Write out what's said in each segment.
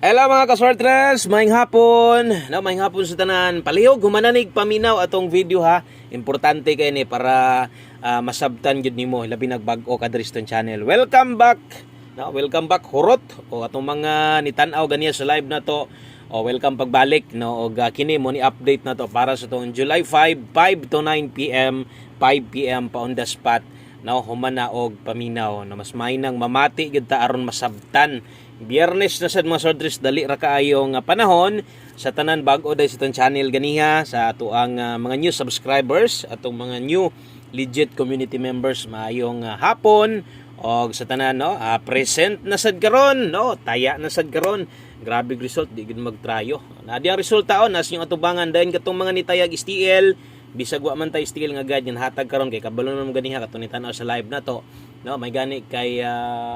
Hello mga kaswartres, maayong hapon. Maayong hapon sa tanan. Palihog humananig paminaw atong video ha. Importante kay ni para masabtan gyud nimo labi nagbag-o ka diri sa channel. Welcome back. Welcome back hurot o atong mga nitan-aw ganiya sa live na to. Welcome pagbalik og kini mo ni update na to para sa tong July 5 to 9 PM, 5 PM pa on the spot. Humana og paminaw na mas mainang mamati gyud ta aron masabtan. Biyernes na sad mga sordres, dali ra kaayo nga panahon sa tanan bag-o day sa tong channel ganiha, sa ato ang mga new subscribers, atong mga new legit community members. Maayong hapon og sa tanan present na sad karon, taya na sad karon. Grabe result, di gid magtrayo. Na di ang resulta nas yung atubangan dayon katong mga nitayag STL, bisag wa man tay STL nga gad yan hatag karon kay kabalo na ganiha katong nitanaw sa live na to. May gani kay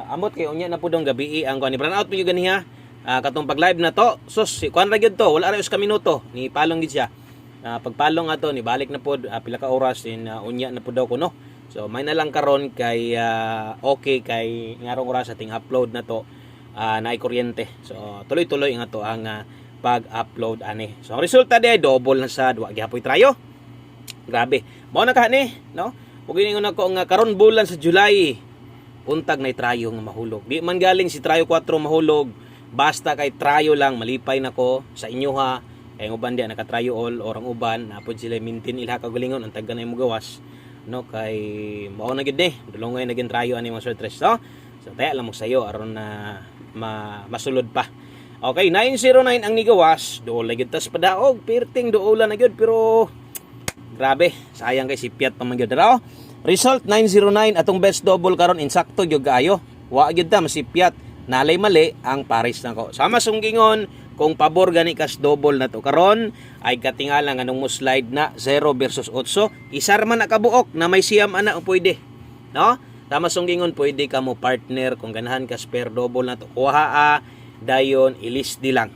amot kay unya na pudong gabi ang kuan ni brand out mo yung ganiha katong pag live na to. Sus kuan ra gyud to, wala ra us ka minuto ni palong gid siya. Pagpalong ato ni balik na pod pila ka oras din unya na pud daw ko So may na lang karon kay okay kay ngarong oras ating upload na to naay kuryente. So tuloy-tuloy nga to ang pag-upload ani. So ang resulta di double na sa wa gihapoy trayo. Grabe. Mao na kani, Ug ingon ako nga karon bulan sa July, untag nay trayo nga mahulog. Di man galing si trayo 4 mahulog, basta kay trayo lang malipay nako sa inyo ha. Kay uban dia naka-trayo all orang uban, napod sila mintin ilha kagalingon ang tagganay mo gawas. Kay mao na gid dulongay naging trayo ani mga sortres, So taya lang mo sayo aron na masulod pa. Okay, 909 ang nigawas, duol na gid tas padaog, perting duolan na gid pero grabe, sayang kay si Piat pa man gyud daw. Result 909 atong best double karon insakto gyud kaayo. Wa gyud ta masipyat, nalay mali ang Paris nako. Sama sunggingon kung pabor gani kas double na to karon ay katingala nga nung mo slide na 0 versus 8. Isar man nakabuok na may siyam ana pwede. Tama sunggingon pwede ka mo partner kung ganahan ka spare double na to. Kuha dayon ilis di lang.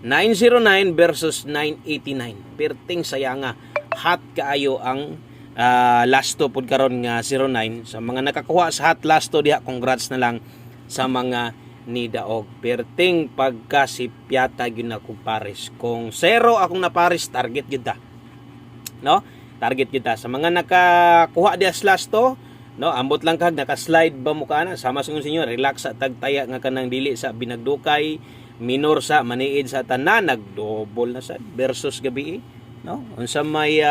909 versus 989. Perting sayanga. Hot kaayo ang last to pod karon nga 09. Sa mga nakakuha sa hot last to diha, congrats na lang sa mga nidaog. Perting pagka si Piata gyud na ko Paris. Kung 0 akong na Paris, target gyud ta. Target gyud ta sa mga nakakuha diha sa last to. Ambot lang kag naka-slide ba mo kana, sama sa inyo, relax sa tagtaya nga kanang dili sa binagdukay, minor sa maniid sa tanan, nag-double na sa versus gabi. Unsa may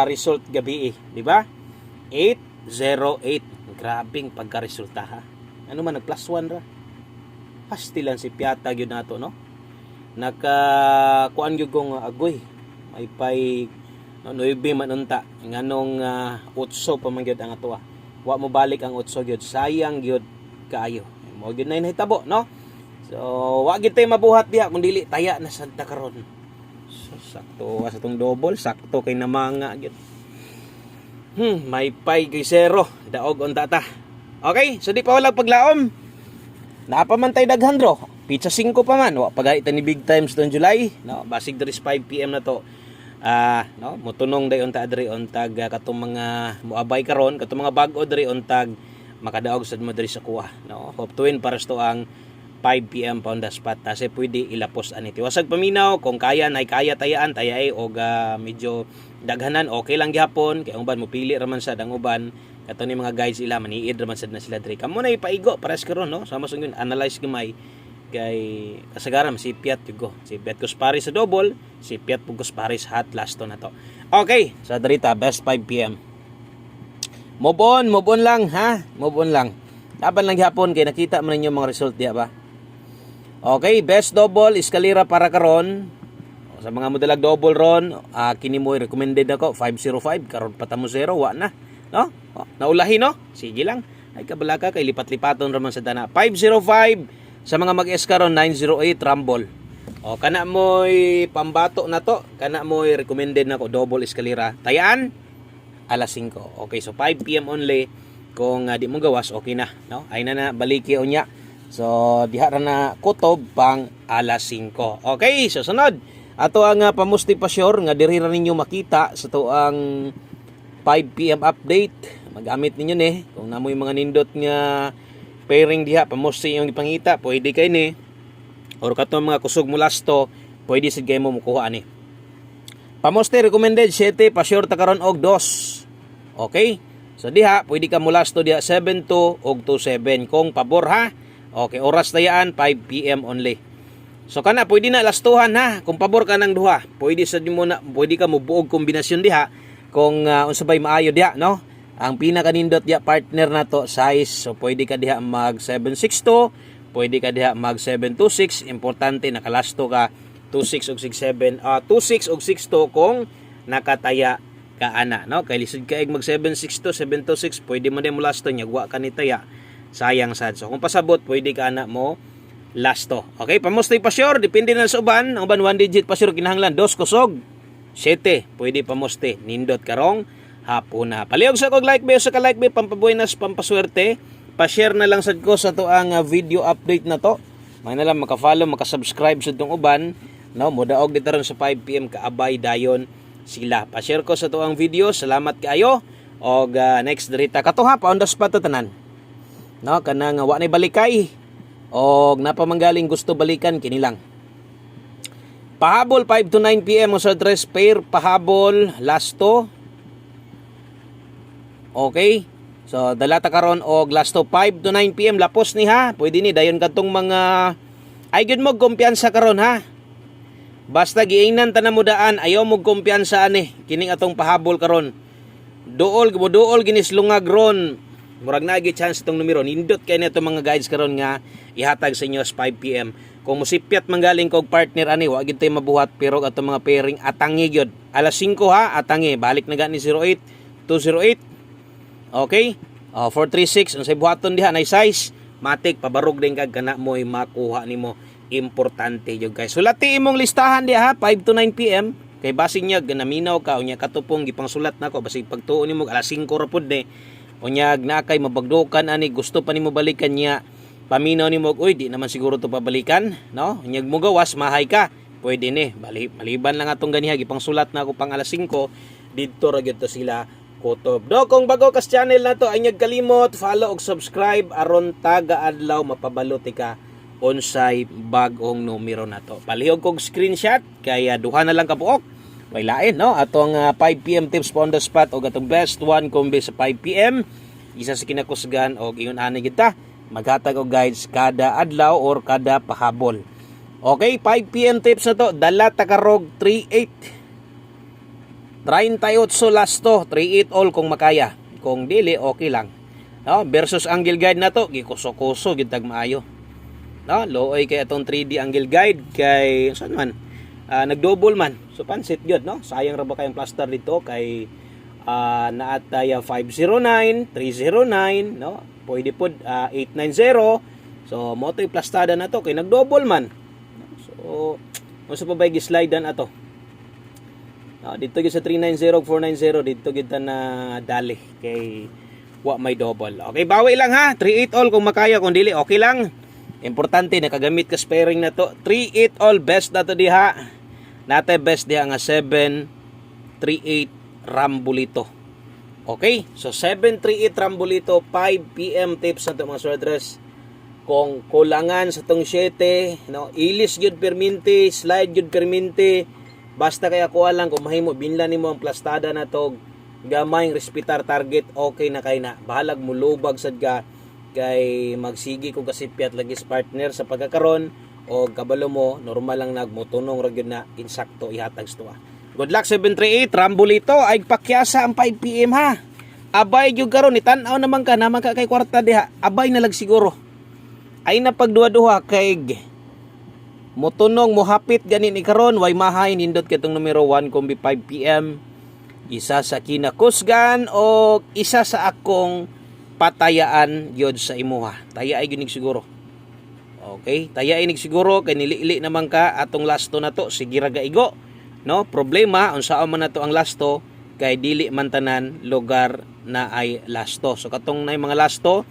result gabi, di ba? 808. Grabing pagka-resulta ha. Ano man nag plus 1 ra. Pastilan si Piata gyud nato, Naka-kuan gyud kong agoy. May pay 9 man unta nganong 8 pa man gyud ang atoa. Wa mo balik ang 8 gyud, sayang gyud kaayo. Mo gyud na hitabo, So wa gyud tay mabuhat diha kun dili taya na sadta karon. So, sakto sa tong double, sakto kay namanga gyud. May pay kay 0, daog unta ta. Okay, so di pa wala paglaom. Napamantay daghan dro. Pizza 5 pa man, wa pagait ni big times tong July, basig diri 5 PM na to. Mutunong dayon ta adri untag katong mga moabay karon, katong mga bag-o diri untag makadaog sad mo diri sa kuha. Hope to win para sa to ang 5 PM pa on the spot. Kasi pwede ilapos ani. Tiwasag paminaw kung kaya nay kaya tayaan tayay og medyo daghanan okay lang gyapon kay uban mo pili ra man sad ang uban kato ni mga guys ila maniid ra man sad na sila diri. Kamo na ipaigo pares karon sama sa yun analyze gamay kay kasagaran si Piat yugo. Si Piat ko Paris sa double, si Piat pugos Paris hot last to na to. Okay, sa drita best 5 PM. Move on lang ha. Move on lang. Laban lang gyapon kay nakita man ninyo mga result diha ba. Okay, best double escalera para karon. Sa mga modelag double ron, kini mo recommended ako 505 karon patamo 0 wa na. Naulahi Sige lang. Ay kabalaka kay lipat-lipaton ra man sa dana. 505 sa mga mag-S karon 908 Rumble. Kana mo'y pambato na to. Kana mo'y recommended nako double escalera. Tayaan alas 5. Okay, so 5 PM only. Kung di mo gawas okay na, Ay na baliki unya. So diha ra na kutob pang alas 5. Okay, so sunod. Ato ang pamusti pa sure nga diri ra ninyo makita sa to ang 5 PM update. Magamit ninyo kung namoy mga nindot nga pairing diha pamusti yung ipangita pwede kay ni or katong mga kusog mo lasto, pwede sad kay mo mukuha ani. Pamoste recommended 7, pa-sure ta karon og 2. Okay? So diha pwede ka mulasto diha 7-2 og 2-7 kung pabor ha. Okay, oras na yan 5 PM only. So kana pwede na lastuhan ha. Kung pabor ka ng duha, pwede sad mo na, pwede ka mo buog kombinasyon diha kung unsabay maayo diha, no? Ang pinakanindot diha partner na to size. So pwede ka diha mag 7-6-2, pwede ka diha mag 7-2-6. Importante nakalasto ka 2-6 og 6-7, 2-6 og 6-2 kung nakataya ka ana, no? Kay lisod ka mag 7-6-2, 7-2-6, pwede mo din mo lasto nya, wa ka ni taya. Sayang sad. So kung pasabot, pwede ka ana mo lasto. Okay, pamostoy pa sure, depende na sa uban. Ang uban 1 digit pa sure kinahanglan 2 kusog 7, pwede pamoste. Nindot karong hapon na. Palihog sa kog like be sa ka like be pampabuenas pampaswerte. Pa-share na lang sad ko sa to ang video update na to. May na lang maka-follow, maka-subscribe sa tong uban, no? Modaog dito ron sa 5 PM kaabay dayon sila. Pa-share ko sa to ang video. Salamat kaayo. Og next dirita kato ha, pa on the spot to tanan. No, kanang wa nay balikay. Og napamanggaling gusto balikan kini lang. Pahabol 5 to 9 PM sa dress pair pahabol lasto. Okay? So dalata karon og lasto 5 to 9 PM lapos ni ha. Pwede ni dayon kadtong mga ay gyud mo kumpiyansa karon ha. Basta giingnan ta na mo daan, ayaw mo kumpiyansa ani kining atong pahabol karon. Duol ginislungag ron. Murag na gi chance tong numero. Nindot kay nito mga guides karon nga ihatag sa inyo sa 5 PM. Kung musipyat manggaling kog partner ani, wa gid tay mabuhat pero atong mga pairing atangi gyud. Alas 5 ha, atangi. Balik na gani 08 208. Okay? 436 unsay buhaton diha nay size. Matik pabarog din kag kana mo'y makuha nimo. Importante yun guys. Sulati imong listahan diha ha, 5 to 9 PM. Kay basing niya ganaminaw ka unya katupong gipang sulat nako basig pagtuon nimo alas 5 ra pud ni. Unyag na kay mabagdokan ani gusto pa nimo balikan niya. Paminaw nimo uy di naman siguro to pabalikan, no? Unyag mo gawas mahay ka. Pwede ni maliban lang atong ganiha gipang sulat nako pang alas 5 didto ra gyud to sila kutob. Do kung bago ka sa channel na to ay kalimot follow ug subscribe aron taga adlaw mapabaloti ka unsay bagong numero na to. Palihog kog screenshot kaya duha na lang kabuok. May lain no atong 5 PM tips on the spot og atong best one kombi sa 5 PM. Isa sa kinakusgan og ingon ani kita maghatag og guides kada adlaw or kada pahabol. Okay, 5 PM tips na to dala ta karog 38 lasto 38 all kung makaya. Kung dili okay lang. No, versus angle guide na to gikuso-kuso gid tag maayo. No, looy kay atong 3D angle guide kay saan man nagdouble man. So pansit gyud no. Sayang ra ba kayong plaster dito kay naatay 509, 309 no. Pwede pod 890. So mo toy plastada na to kay nagdouble man. So unsa pa ba gi-slide dan ato? Dito gyud sa 390 490 dito gyud ta na dali kay wa may double. Okay, bawi lang ha. 38 all kung makaya, kung dili okay lang. Importante nakagamit ka sparing na to. 38 all best na to diha. Nate best diha nga 738 Rambulito. Okay? So 738 Rambulito 5 PM tips na to mga swordress. Kung kulangan sa tong 7, no, ilis gyud perminti, slide gyud perminti. Basta kaya kuha lang kung mahimo binlan nimo ang plastada na to. Gamay respetar target okay na kay na. Bahalag mo lubag sad ka kay magsigi kung kasipyat lagi sa partner sa pagkakaron o kabalo mo normal lang nagmutunong ra gyud na insakto ihatag sa. Good luck 738 Rambulito ay pakyasa ang 5 PM ha. Abay gyud karon itan-aw naman ka naman ka kay kwarta diha. Abay na lag siguro. Ay na pagduha-duha kay mutunong mohapit ganin ikaron way mahay nindot kitong numero 1 kombi 5 PM. Isa sa kinakusgan o isa sa akong patayaan yod sa imuha. Taya ay ginig siguro. Okay, taya inig siguro kay nilili naman ka atong lasto na to sige ra gaigo. No, problema unsa man nato ang lasto kay dili man tanan lugar na ay lasto. So katong nay mga lasto,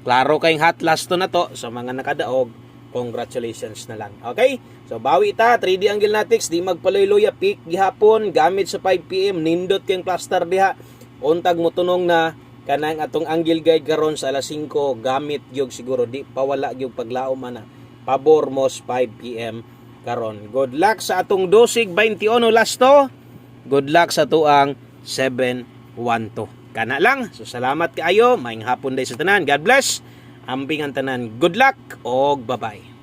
klaro kayong hot lasto na to sa mga nakadaog. Congratulations na lang. Okay? So bawi ta 3D angle natics di magpaloy-loya pick gihapon gamit sa 5 PM nindot kayong plaster diha. Untag mo tunong na kanang atong angle guide karon sa alas 5 gamit gyud siguro di pawala gyud paglaom ana pabor mos 5 PM karon. Good luck sa atong dosig 21 lasto. Good luck sa tuang 712. Kana lang. So salamat kaayo. Maayong hapon day sa tanan. God bless. Ambing ang tanan. Good luck og bye-bye.